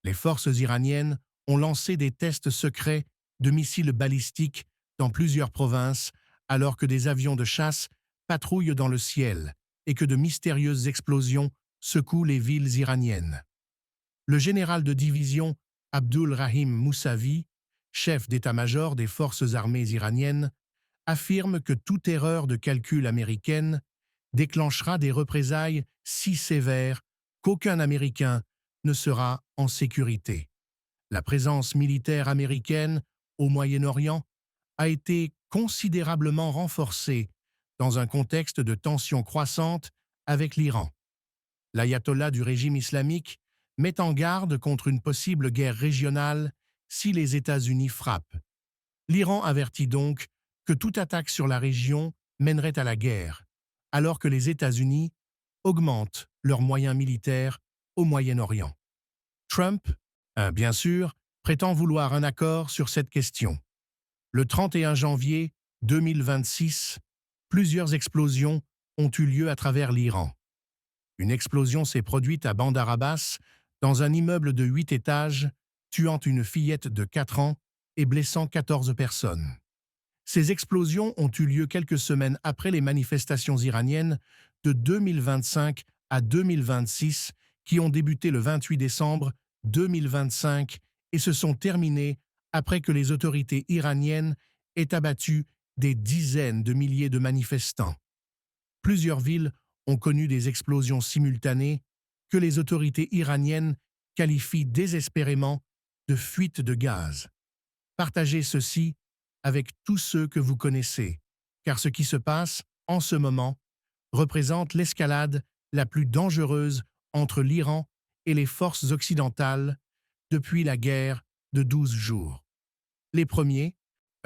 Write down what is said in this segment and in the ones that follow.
Les forces iraniennes ont lancé des tests secrets de missiles balistiques dans plusieurs provinces alors que des avions de chasse patrouillent dans le ciel et que de mystérieuses explosions secouent les villes iraniennes. Le général de division Abdul Rahim Moussavi, chef d'état-major des forces armées iraniennes, affirme que toute erreur de calcul américaine déclenchera des représailles si sévères qu'aucun Américain ne sera en sécurité. La présence militaire américaine au Moyen-Orient a été considérablement renforcée dans un contexte de tensions croissantes avec l'Iran. L'ayatollah du régime islamique met en garde contre une possible guerre régionale si les États-Unis frappent. L'Iran avertit donc que toute attaque sur la région mènerait à la guerre, alors que les États-Unis augmentent leurs moyens militaires au Moyen-Orient. Trump, bien sûr, prétend vouloir un accord sur cette question. Le 31 janvier 2026, plusieurs explosions ont eu lieu à travers l'Iran. Une explosion s'est produite à Bandar Abbas, dans un immeuble de 8 étages, tuant une fillette de 4 ans et blessant 14 personnes. Ces explosions ont eu lieu quelques semaines après les manifestations iraniennes de 2025 à 2026 qui ont débuté le 28 décembre 2025 et se sont terminées après que les autorités iraniennes aient abattu des dizaines de milliers de manifestants. Plusieurs villes ont connu des explosions simultanées que les autorités iraniennes qualifient désespérément de fuite de gaz. Partagez ceci avec tous ceux que vous connaissez, car ce qui se passe en ce moment représente l'escalade la plus dangereuse entre l'Iran et les forces occidentales depuis la guerre de 12 jours. Les premiers,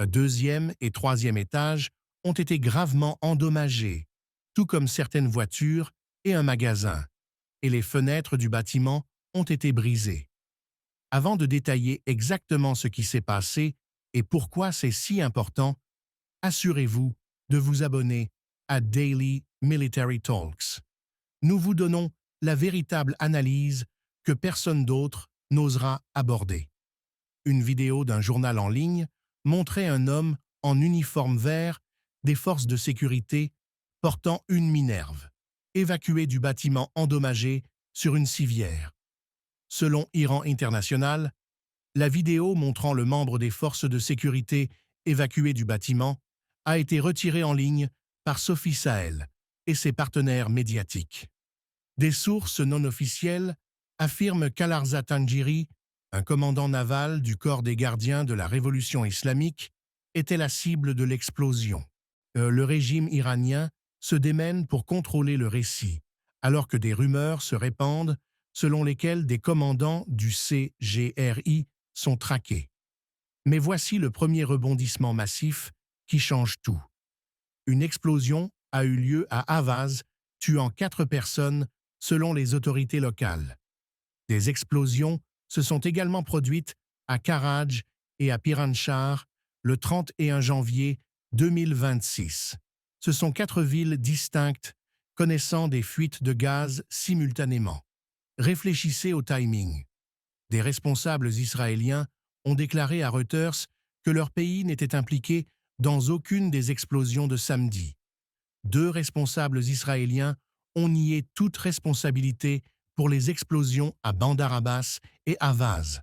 deuxième et troisième étages ont été gravement endommagés, tout comme certaines voitures et un magasin, et les fenêtres du bâtiment ont été brisées. Avant de détailler exactement ce qui s'est passé et pourquoi c'est si important, assurez-vous de vous abonner à Daily Military Talks. Nous vous donnons la véritable analyse que personne d'autre n'osera aborder. Une vidéo d'un journal en ligne montrait un homme en uniforme vert des forces de sécurité portant une minerve, évacué du bâtiment endommagé sur une civière. Selon Iran International, la vidéo montrant le membre des forces de sécurité évacué du bâtiment a été retirée en ligne par Sophie Sahel et ses partenaires médiatiques. Des sources non officielles affirment qu'Alarza Tanjiri, un commandant naval du corps des gardiens de la révolution islamique, était la cible de l'explosion. Le régime iranien se démène pour contrôler le récit, alors que des rumeurs se répandent selon lesquelles des commandants du CGRI sont traqués. Mais voici le premier rebondissement massif qui change tout. Une explosion a eu lieu à Ahvaz, tuant 4 personnes selon les autorités locales. Des explosions se sont également produites à Karaj et à Piranshar le 31 janvier 2026. Ce sont 4 villes distinctes connaissant des fuites de gaz simultanément. Réfléchissez au timing. Des responsables israéliens ont déclaré à Reuters que leur pays n'était impliqué dans aucune des explosions de samedi. 2 responsables israéliens ont nié toute responsabilité pour les explosions à Bandar Abbas et Ahvaz.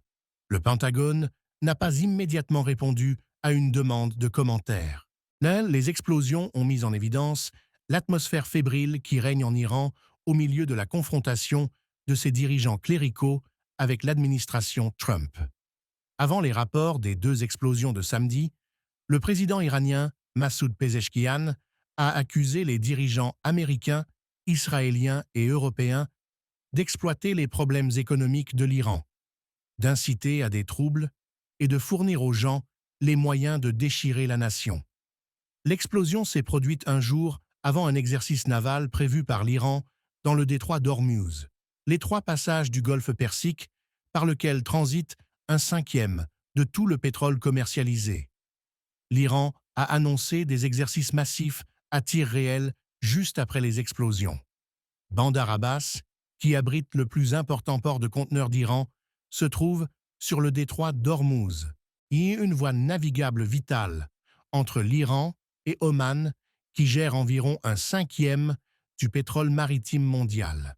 Le Pentagone n'a pas immédiatement répondu à une demande de commentaires. Les explosions ont mis en évidence l'atmosphère fébrile qui règne en Iran au milieu de la confrontation de ses dirigeants cléricaux avec l'administration Trump. Avant les rapports des 2 explosions de samedi, le président iranien Massoud Pezeshkian a accusé les dirigeants américains, israéliens et européens d'exploiter les problèmes économiques de l'Iran, d'inciter à des troubles et de fournir aux gens les moyens de déchirer la nation. L'explosion s'est produite un jour avant un exercice naval prévu par l'Iran dans le détroit d'Ormuz, l'étroit passage du golfe Persique par lequel transite un 5e de tout le pétrole commercialisé. L'Iran a annoncé des exercices massifs à tir réel juste après les explosions. Bandar Abbas, qui abrite le plus important port de conteneurs d'Iran, se trouve sur le détroit d'Ormuz, y une voie navigable vitale entre l'Iran et Oman qui gère environ un cinquième du pétrole maritime mondial.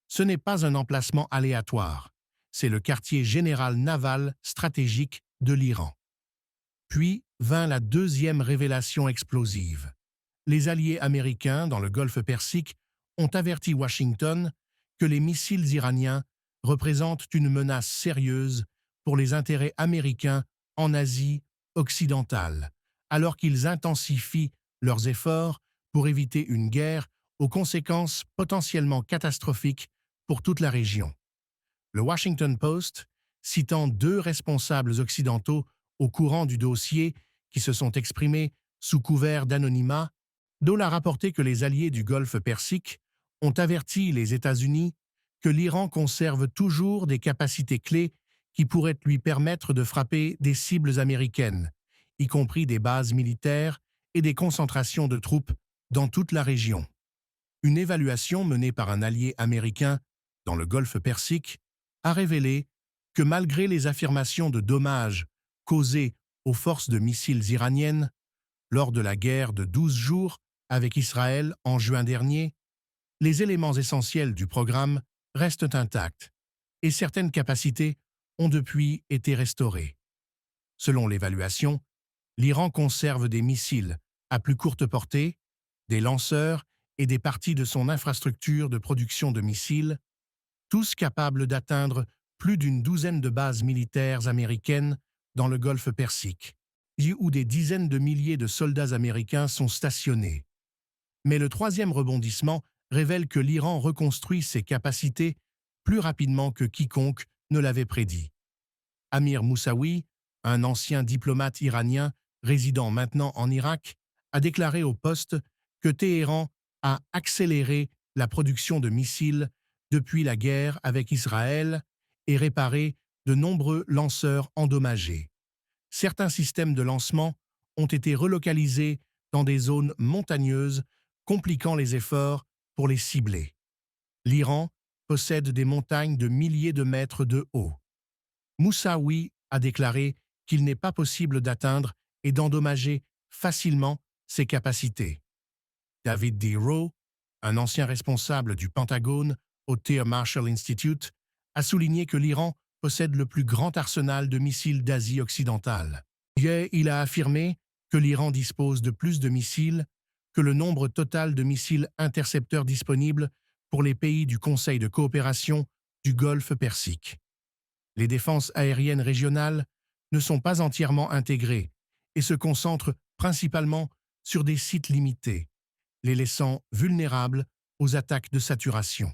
Ce n'est pas un emplacement aléatoire, c'est le quartier général naval stratégique de l'Iran. Puis vint la deuxième révélation explosive. Les alliés américains dans le golfe Persique ont averti Washington que les missiles iraniens représentent une menace sérieuse pour les intérêts américains en Asie occidentale, alors qu'ils intensifient leurs efforts pour éviter une guerre aux conséquences potentiellement catastrophiques pour toute la région. Le Washington Post, citant deux responsables occidentaux au courant du dossier qui se sont exprimés sous couvert d'anonymat, Dole a rapporté que les alliés du golfe Persique ont averti les États-Unis que l'Iran conserve toujours des capacités clés qui pourraient lui permettre de frapper des cibles américaines, y compris des bases militaires et des concentrations de troupes dans toute la région. Une évaluation menée par un allié américain dans le golfe Persique a révélé que malgré les affirmations de dommages causés aux forces de missiles iraniennes lors de la guerre de 12 jours avec Israël en juin dernier, les éléments essentiels du programme restent intacts et certaines capacités ont depuis été restaurées. Selon l'évaluation, l'Iran conserve des missiles à plus courte portée, des lanceurs et des parties de son infrastructure de production de missiles, tous capables d'atteindre plus d'une douzaine de bases militaires américaines dans le golfe Persique, où des dizaines de milliers de soldats américains sont stationnés. Mais le troisième rebondissement révèle que l'Iran reconstruit ses capacités plus rapidement que quiconque ne l'avait prédit. Amir Moussaoui, un ancien diplomate iranien résidant maintenant en Irak, a déclaré au Poste que Téhéran a accéléré la production de missiles depuis la guerre avec Israël et réparé de nombreux lanceurs endommagés. Certains systèmes de lancement ont été relocalisés dans des zones montagneuses, compliquant les efforts pour les cibler. L'Iran possède des montagnes de milliers de mètres de haut. Moussaoui a déclaré qu'il n'est pas possible d'atteindre et d'endommager facilement ses capacités. David D. Rowe, un ancien responsable du Pentagone au Air Marshall Institute, a souligné que l'Iran possède le plus grand arsenal de missiles d'Asie occidentale. Il a affirmé que l'Iran dispose de plus de missiles que le nombre total de missiles intercepteurs disponibles pour les pays du Conseil de coopération du Golfe Persique. Les défenses aériennes régionales ne sont pas entièrement intégrées et se concentrent principalement sur des sites limités, les laissant vulnérables aux attaques de saturation.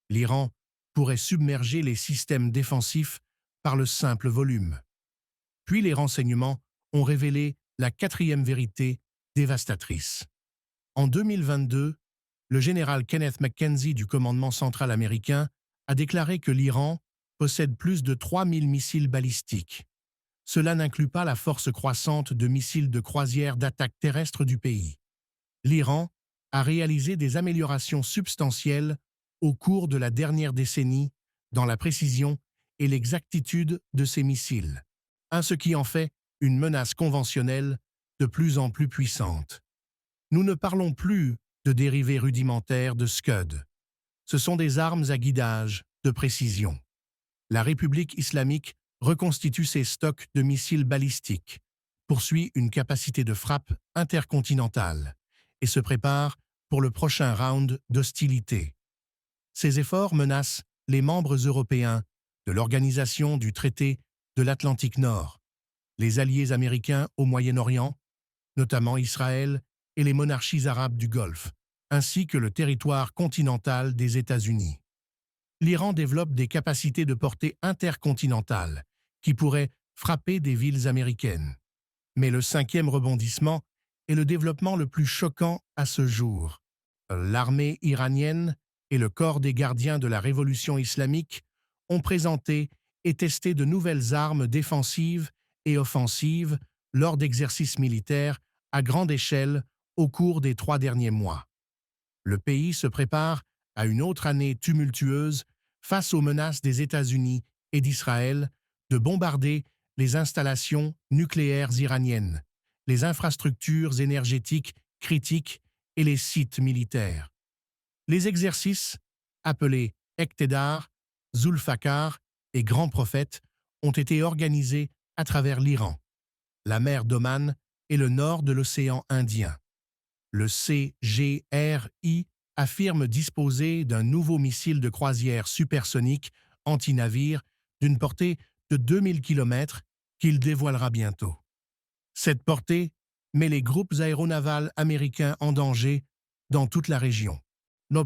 L'Iran pourrait submerger les systèmes défensifs par le simple volume. Puis les renseignements ont révélé la quatrième vérité dévastatrice. En 2022, le général Kenneth McKenzie du commandement central américain a déclaré que l'Iran possède plus de 3000 missiles balistiques. Cela n'inclut pas la force croissante de missiles de croisière d'attaque terrestre du pays. L'Iran a réalisé des améliorations substantielles au cours de la dernière décennie dans la précision et l'exactitude de ses missiles, ce qui en fait une menace conventionnelle de plus en plus puissante. Nous ne parlons plus de dérivés rudimentaires de Scud. Ce sont des armes à guidage de précision. La République islamique reconstitue ses stocks de missiles balistiques, poursuit une capacité de frappe intercontinentale et se prépare pour le prochain round d'hostilités. Ces efforts menacent les membres européens de l'Organisation du traité de l'Atlantique Nord, les alliés américains au Moyen-Orient, notamment Israël et les monarchies arabes du Golfe, ainsi que le territoire continental des États-Unis. L'Iran développe des capacités de portée intercontinentale qui pourraient frapper des villes américaines. Mais le cinquième rebondissement est le développement le plus choquant à ce jour. L'armée iranienne et le corps des gardiens de la révolution islamique ont présenté et testé de nouvelles armes défensives et offensives lors d'exercices militaires à grande échelle au cours des 3 derniers mois. Le pays se prépare à une autre année tumultueuse face aux menaces des États-Unis et d'Israël de bombarder les installations nucléaires iraniennes, les infrastructures énergétiques critiques et les sites militaires. Les exercices, appelés Eqtedar, Zulfaqar et Grand Prophète, ont été organisés à travers l'Iran, la mer d'Oman et le nord de l'océan Indien. Le CGRI affirme disposer d'un nouveau missile de croisière supersonique anti-navire d'une portée de 2000 km qu'il dévoilera bientôt. Cette portée met les groupes aéronavals américains en danger dans toute la région.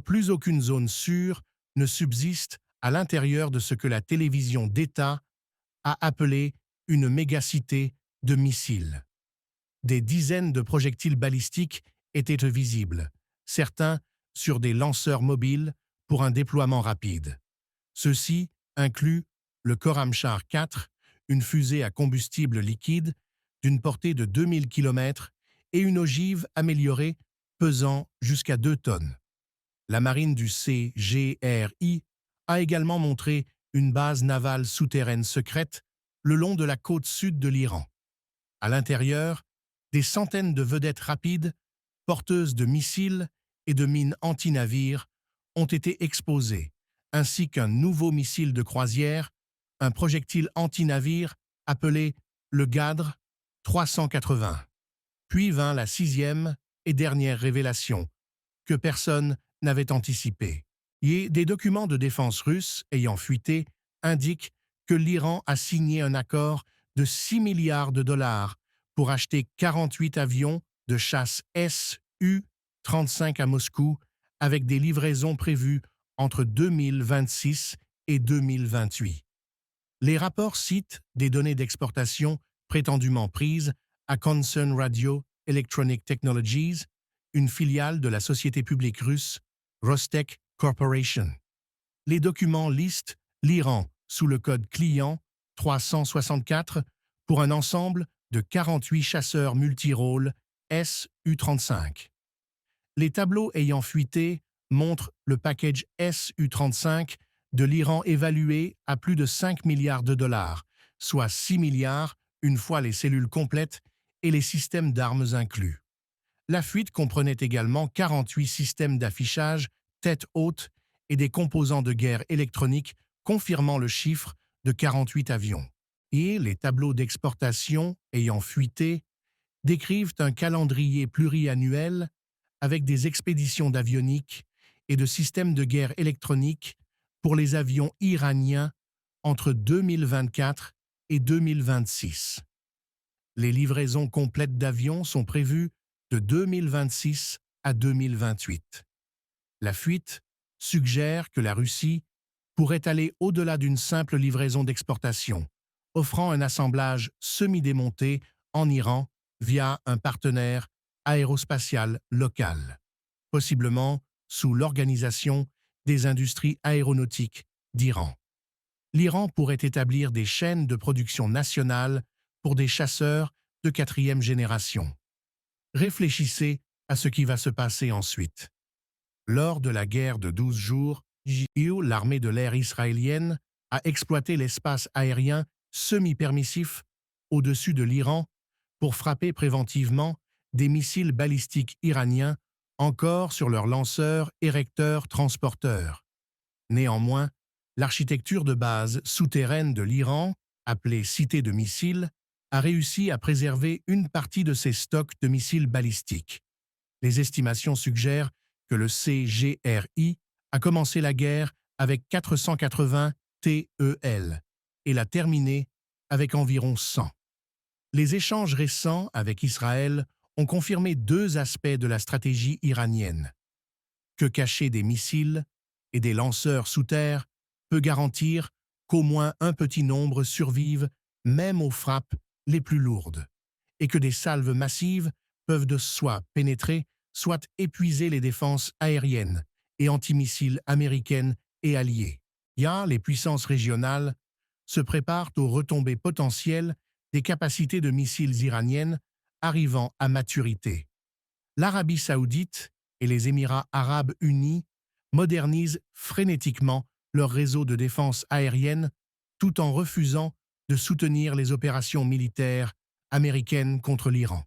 Plus aucune zone sûre ne subsiste à l'intérieur de ce que la télévision d'État a appelé une mégacité de missiles. Des dizaines de projectiles balistiques étaient visibles, certains sur des lanceurs mobiles pour un déploiement rapide. Ceux-ci incluent le Khorramshahr 4, une fusée à combustible liquide d'une portée de 2000 km et une ogive améliorée pesant jusqu'à 2 tonnes. La marine du CGRI a également montré une base navale souterraine secrète le long de la côte sud de l'Iran. À l'intérieur, des centaines de vedettes rapides, porteuses de missiles et de mines anti-navires, ont été exposées, ainsi qu'un nouveau missile de croisière, un projectile anti-navire appelé le Ghadr 380. Puis vint la 6e et dernière révélation, que personne n'avait anticipée. Et des documents de défense russes ayant fuité indiquent que l'Iran a signé un accord de 6 milliards de dollars pour acheter 48 avions de chasse Su-35 à Moscou, avec des livraisons prévues entre 2026 et 2028. Les rapports citent des données d'exportation prétendument prises à Concern Radio Electronic Technologies, une filiale de la société publique russe Rostec Corporation. Les documents listent l'Iran sous le code client 364 pour un ensemble de 48 chasseurs multirôles Su-35. Les tableaux ayant fuité montrent le package Su-35 de l'Iran évalué à plus de 5 milliards de dollars, soit 6 milliards une fois les cellules complètes et les systèmes d'armes inclus. La fuite comprenait également 48 systèmes d'affichage tête haute et des composants de guerre électronique confirmant le chiffre de 48 avions. Et les tableaux d'exportation ayant fuité décrivent un calendrier pluriannuel avec des expéditions d'avionique et de systèmes de guerre électronique pour les avions iraniens entre 2024 et 2026. Les livraisons complètes d'avions sont prévues de 2026 à 2028. La fuite suggère que la Russie pourrait aller au-delà d'une simple livraison d'exportation, offrant un assemblage semi-démonté en Iran via un partenaire aérospatial local, possiblement sous l'Organisation des industries aéronautiques d'Iran. L'Iran pourrait établir des chaînes de production nationales pour des chasseurs de 4e génération. Réfléchissez à ce qui va se passer ensuite. Lors de la guerre de 12 jours, l'armée de l'air israélienne a exploité l'espace aérien semi-permissif au-dessus de l'Iran pour frapper préventivement des missiles balistiques iraniens encore sur leurs lanceurs érecteurs transporteurs. Néanmoins, l'architecture de base souterraine de l'Iran, appelée cité de missiles, a réussi à préserver une partie de ses stocks de missiles balistiques. Les estimations suggèrent que le CGRI a commencé la guerre avec 480 TEL et l'a terminée avec environ 100. Les échanges récents avec Israël ont confirmé 2 aspects de la stratégie iranienne. Que cacher des missiles et des lanceurs sous terre peut garantir qu'au moins un petit nombre survivent même aux frappes les plus lourdes, et que des salves massives peuvent soit pénétrer, soit épuiser les défenses aériennes et antimissiles américaines et alliées. Les puissances régionales se préparent aux retombées potentielles des capacités de missiles iraniennes arrivant à maturité. L'Arabie saoudite et les Émirats arabes unis modernisent frénétiquement leur réseau de défense aérienne tout en refusant de soutenir les opérations militaires américaines contre l'Iran.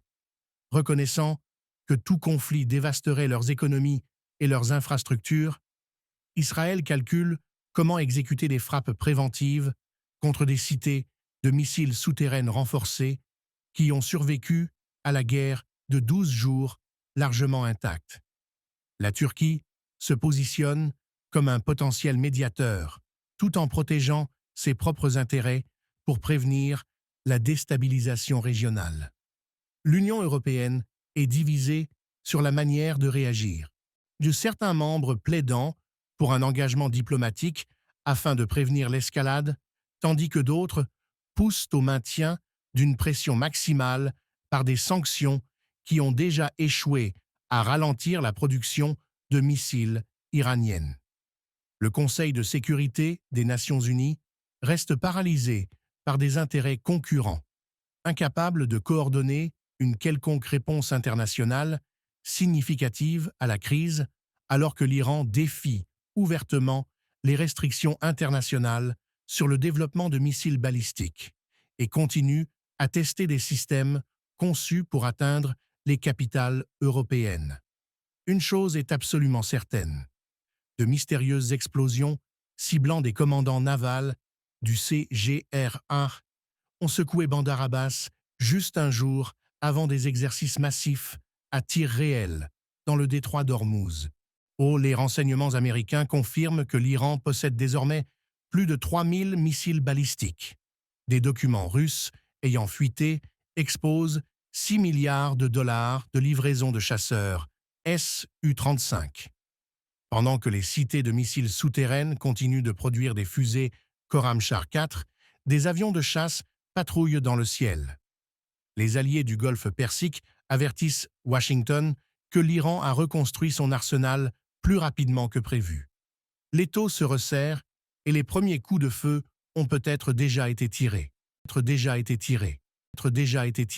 Reconnaissant que tout conflit dévasterait leurs économies et leurs infrastructures, Israël calcule comment exécuter des frappes préventives contre des cités de missiles souterraines renforcées qui ont survécu à la guerre de 12 jours largement intactes. La Turquie se positionne comme un potentiel médiateur, tout en protégeant ses propres intérêts pour prévenir la déstabilisation régionale. L'Union européenne est divisée sur la manière de réagir, de certains membres plaidant pour un engagement diplomatique afin de prévenir l'escalade, tandis que d'autres poussent au maintien d'une pression maximale par des sanctions qui ont déjà échoué à ralentir la production de missiles iraniennes. Le Conseil de sécurité des Nations unies reste paralysé par des intérêts concurrents, incapable de coordonner une quelconque réponse internationale significative à la crise, alors que l'Iran défie ouvertement les restrictions internationales sur le développement de missiles balistiques et continue à tester des systèmes conçus pour atteindre les capitales européennes. Une chose est absolument certaine: de mystérieuses explosions ciblant des commandants navals du CGR-1 ont secoué Bandar Abbas juste un jour avant des exercices massifs à tir réel dans le détroit d'Ormuz. Les renseignements américains confirment que l'Iran possède désormais plus de 3000 missiles balistiques. Des documents russes ayant fuité exposent 6 milliards de dollars de livraison de chasseurs Su-35. Pendant que les cités de missiles souterraines continuent de produire des fusées Khorramshahr 4, des avions de chasse patrouillent dans le ciel. Les alliés du Golfe Persique avertissent Washington que l'Iran a reconstruit son arsenal plus rapidement que prévu. L'étau se resserre et les premiers coups de feu ont peut-être déjà été tirés.